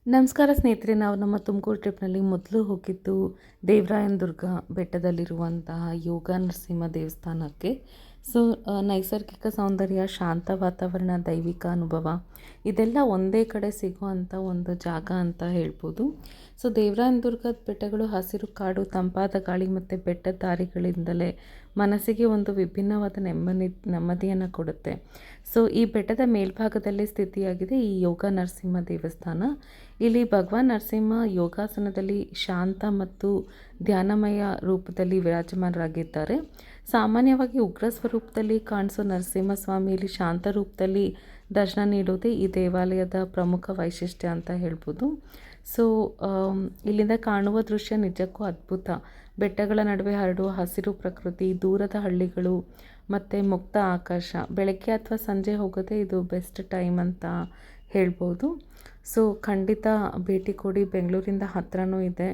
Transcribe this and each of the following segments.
ನಮಸ್ಕಾರ ಸ್ನೇಹಿತರೆ, ನಾವು ನಮ್ಮ ತುಮಕೂರು ಟ್ರಿಪ್ನಲ್ಲಿ ಮೊದಲು ಹೋಗಿದ್ದು ದೇವರಾಯನ ದುರ್ಗ ಬೆಟ್ಟದಲ್ಲಿರುವಂತಹ ಯೋಗ ನರಸಿಂಹ ದೇವಸ್ಥಾನಕ್ಕೆ. ಸೊ ನೈಸರ್ಗಿಕ ಸೌಂದರ್ಯ, ಶಾಂತ ವಾತಾವರಣ, ದೈವಿಕ ಅನುಭವ ಇದೆಲ್ಲ ಒಂದೇ ಕಡೆ ಸಿಗುವಂಥ ಒಂದು ಜಾಗ ಅಂತ ಹೇಳ್ಬೋದು. ಸೊ ದೇವರಾಯನ ದುರ್ಗದ ಬೆಟ್ಟಗಳು ಹಸಿರು ಕಾಡು, ತಂಪಾದ ಗಾಳಿ ಮತ್ತು ಬೆಟ್ಟದ ದಾರಿಗಳಿಂದಲೇ ಮನಸ್ಸಿಗೆ ಒಂದು ವಿಭಿನ್ನವಾದ ನೆಮ್ಮದಿಯನ್ನು ಕೊಡುತ್ತೆ. ಸೊ ಈ ಬೆಟ್ಟದ ಮೇಲ್ಭಾಗದಲ್ಲಿ ಸ್ಥಿತಿಯಾಗಿದೆ ಈ ಯೋಗ ನರಸಿಂಹ ದೇವಸ್ಥಾನ. ಇಲ್ಲಿ ಭಗವಾನ್ ನರಸಿಂಹ ಯೋಗಾಸನದಲ್ಲಿ ಶಾಂತ ಮತ್ತು ಧ್ಯಾನಮಯ ರೂಪದಲ್ಲಿ ವಿರಾಜಮಾನರಾಗಿದ್ದಾರೆ. ಸಾಮಾನ್ಯವಾಗಿ ಉಗ್ರ ಸ್ವರೂಪದಲ್ಲಿ ಕಾಣಿಸೋ ನರಸಿಂಹಸ್ವಾಮಿಯಲ್ಲಿ ಶಾಂತ ರೂಪದಲ್ಲಿ ದರ್ಶನ ನೀಡೋದೇ ಈ ದೇವಾಲಯದ ಪ್ರಮುಖ ವೈಶಿಷ್ಟ್ಯ ಅಂತ ಹೇಳ್ಬೋದು. ಸೊ ಇಲ್ಲಿಂದ ಕಾಣುವ ದೃಶ್ಯ ನಿಜಕ್ಕೂ ಅದ್ಭುತ. ಬೆಟ್ಟಗಳ ನಡುವೆ ಹರಡುವ ಹಸಿರು ಪ್ರಕೃತಿ, ದೂರದ ಹಳ್ಳಿಗಳು ಮತ್ತು ಮುಕ್ತ ಆಕಾಶ. ಬೆಳಗ್ಗೆ ಅಥವಾ ಸಂಜೆ ಹೋಗೋದೇ ಇದು ಬೆಸ್ಟ್ ಟೈಮ್ ಅಂತ ಹೇಳ್ಬೋದು. ಸೊ ಖಂಡಿತ ಭೇಟಿ ಕೊಡಿ. ಬೆಂಗಳೂರಿಂದ ಹತ್ರನೂ ಇದೆ,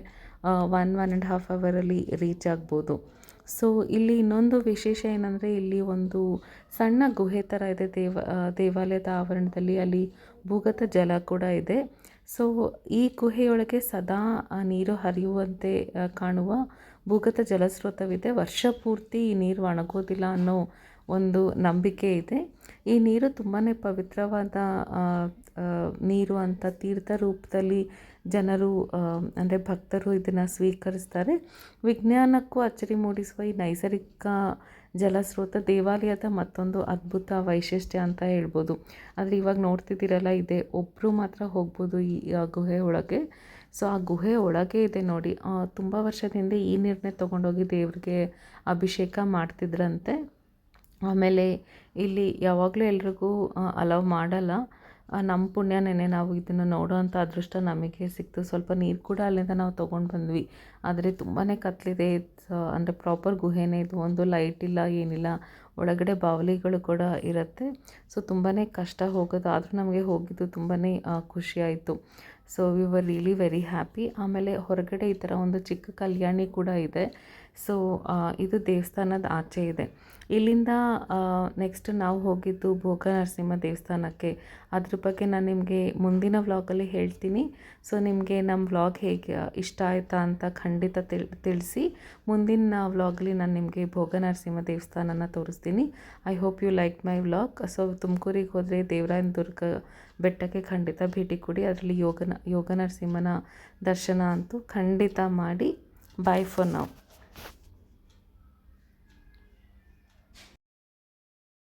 1.5 ಅವರಲ್ಲಿ ರೀಚ್ ಆಗ್ಬೋದು. ಸೊ ಇಲ್ಲಿ ಇನ್ನೊಂದು ವಿಶೇಷ ಏನಂದರೆ, ಇಲ್ಲಿ ಒಂದು ಸಣ್ಣ ಗುಹೆ ಥರ ಇದೆ ದೇವಾಲಯದ ಆವರಣದಲ್ಲಿ. ಅಲ್ಲಿ ಭೂಗತ ಜಲ ಕೂಡ ಇದೆ. ಸೊ ಈ ಗುಹೆಯೊಳಗೆ ಸದಾ ನೀರು ಹರಿಯುವಂತೆ ಕಾಣುವ ಭೂಗತ ಜಲಸ್ರೋತವಿದೆ. ವರ್ಷ ಪೂರ್ತಿ ಈ ನೀರು ಒಣಗೋದಿಲ್ಲ ಅನ್ನೋ ಒಂದು ನಂಬಿಕೆ ಇದೆ. ಈ ನೀರು ತುಂಬಾ ಪವಿತ್ರವಾದ ನೀರು ಅಂತ ತೀರ್ಥ ರೂಪದಲ್ಲಿ ಜನರು ಅಂದರೆ ಭಕ್ತರು ಇದನ್ನು ಸ್ವೀಕರಿಸ್ತಾರೆ. ವಿಜ್ಞಾನಕ್ಕೂ ಅಚ್ಚರಿ ಮೂಡಿಸುವ ಈ ನೈಸರ್ಗಿಕ ಜಲಸ್ರೋತ ದೇವಾಲಯದ ಮತ್ತೊಂದು ಅದ್ಭುತ ವೈಶಿಷ್ಟ್ಯ ಅಂತ ಹೇಳ್ಬೋದು. ಆದರೆ ಇವಾಗ ನೋಡ್ತಿದ್ದೀರಲ್ಲ, ಇದೆ ಒಬ್ಬರು ಮಾತ್ರ ಹೋಗ್ಬೋದು ಈ ಗುಹೆ ಒಳಗೆ. ಸೊ ಆ ಗುಹೆ ಒಳಗೆ ಇದೆ ನೋಡಿ. ತುಂಬ ವರ್ಷದಿಂದ ಈ ನೀರನ್ನೇ ತೊಗೊಂಡೋಗಿ ದೇವ್ರಿಗೆ ಅಭಿಷೇಕ ಮಾಡ್ತಿದ್ರಂತೆ. ಆಮೇಲೆ ಇಲ್ಲಿ ಯಾವಾಗಲೂ ಎಲ್ರಿಗೂ ಅಲೌ ಮಾಡಲ್ಲ. ನಮ್ಮ ಪುಣ್ಯನೇ ನಾವು ಇದನ್ನು ನೋಡೋವಂಥ ಅದೃಷ್ಟ ನಮಗೆ ಸಿಕ್ತು. ಸ್ವಲ್ಪ ನೀರು ಕೂಡ ಅಲ್ಲಿಂದ ನಾವು ತೊಗೊಂಡು ಬಂದ್ವಿ. ಆದರೆ ತುಂಬಾ ಕತ್ತಲಿದೆ. ಅಂದರೆ ಪ್ರಾಪರ್ ಗುಹೆನೇ ಇದು, ಒಂದು ಲೈಟ್ ಇಲ್ಲ, ಏನಿಲ್ಲ. ಒಳಗಡೆ ಬಾವಲಿಗಳು ಕೂಡ ಇರುತ್ತೆ. ಸೊ ತುಂಬಾ ಕಷ್ಟ ಹೋಗೋದು. ಆದರೂ ನಮಗೆ ಹೋಗಿದ್ದು ತುಂಬಾ ಖುಷಿಯಾಯಿತು. So we were really very happy. ಆಮೇಲೆ ಹೊರಗಡೆ ಈ ಥರ ಒಂದು ಚಿಕ್ಕ ಕಲ್ಯಾಣಿ ಕೂಡ ಇದೆ. ಸೊ ಇದು ದೇವಸ್ಥಾನದ ಆಚೆ ಇದೆ. ಇಲ್ಲಿಂದ ನೆಕ್ಸ್ಟ್ ನಾವು ಹೋಗಿದ್ದು ಭೋಗ ನರಸಿಂಹ ದೇವಸ್ಥಾನಕ್ಕೆ. ಅದ್ರ ಬಗ್ಗೆ ನಾನು ನಿಮಗೆ ಮುಂದಿನ ವ್ಲಾಗಲ್ಲಿ ಹೇಳ್ತೀನಿ. ಸೊ ನಿಮಗೆ ನಮ್ಮ ವ್ಲಾಗ್ ಹೇಗೆ ಇಷ್ಟ ಆಯಿತಾ ಅಂತ ಖಂಡಿತ ತಿಳಿಸಿ. ಮುಂದಿನ ವ್ಲಾಗಲ್ಲಿ ನಾನು ನಿಮಗೆ ಭೋಗ ನರಸಿಂಹ ದೇವಸ್ಥಾನನ ತೋರಿಸ್ತೀನಿ. I hope you like my vlog. So ತುಮಕೂರಿಗೆ ಹೋದರೆ ದೇವರಾಯನ ದುರ್ಗ ಬೆಟ್ಟಕ್ಕೆ ಖಂಡಿತ ಭೇಟಿ ಕೊಡಿ. ಅದರಲ್ಲಿ ಯೋಗ ನರಸಿಂಹನ ದರ್ಶನ ಅಂತೂ ಖಂಡಿತ ಮಾಡಿ. ಬಾಯ್ ಫಾರ್ ನೌ.